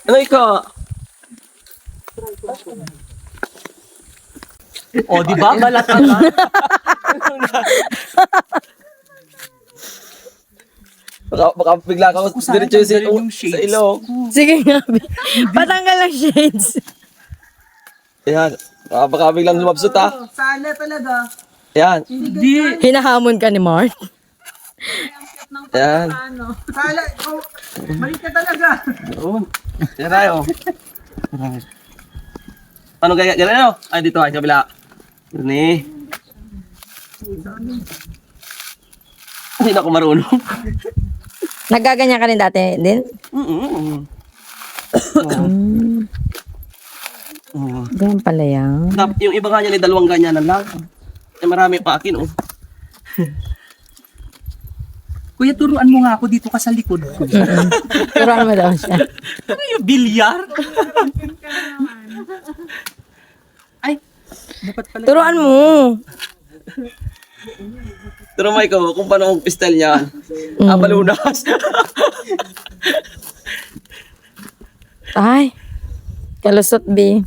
Ano ikaw? O, di ba? Balat ka nga. Baka bigla ka diretso sa ilong. Sige nga, Bi. Patanggal ang shades. Ayan. Baka biglang lumabsot ha. Sala talaga. Ayan. Hindi. Hinahamon ka ni Mark. Ayan. Sala. Oh, mali ka talaga. Oo. Ayan tayo. Ano kaya? Ganun ano? Ay, dito ay, kabila. Ni. Hindi na ako marunong. Nagaganyan ka rin dati din? Ganyan pala yan. Yung iba nga niya ni dalawang ganyanan lang. Eh, marami pa akin, oh. Kuya, turuan mo nga ako dito ka sa likod. Turuan mo daw siya. Ano yung bilyar? Ay, dapat pala. Turuan mo. Pero may ko, kung paano ang pistel niya. Palunas. Ay, kalusot, Bi.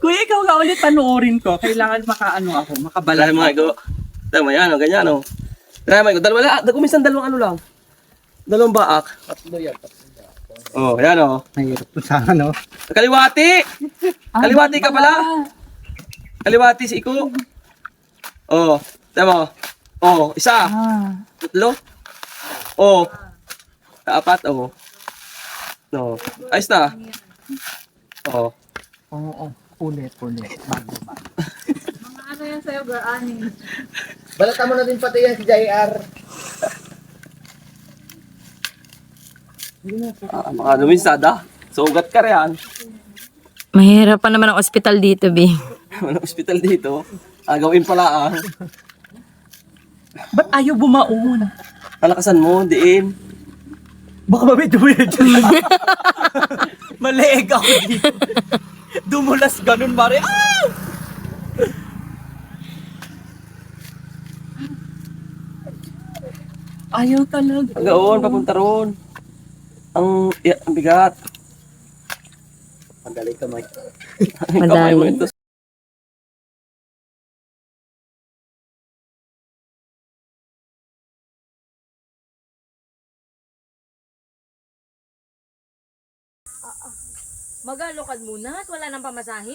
Kuya, ikaw nga ulit panoorin ko. Kailangan makaano ako, makabala. Dahil mga ko. Tama yan, oh, ganyan, oh. Dahil mga ko, kuminsan dalawang ano lang. Dalawang baak. Oh, yan, oh. Mahirap po sa ano. Kaliwati! Kaliwati ka pala. Kaliwati si Iko. Oh, tama. Oh, isa. Tatlo. Oh. Apat, oh. No. Ayos na. Oh. Oo, ulit. Bago. Mga ano yan sa'yo, girl, ani. Balatan mo na din pati yan si JR. Mga luminsada. Sugat ka rin. Mahirap pa naman ang ospital dito, Bi. Walang ospital dito. Gawin pala, ah. Ba't ayaw bumaon? Palakasan mo, diin. Baka medyo weird. Maliig ako dito. Dumulas ganun, pare. Ah! Ayaw talaga. Hanggaon, papunta roon. Ang bigat. Mandali ka, Mike. Kamay mo ito. Magalokad muna at wala nang pamasahe.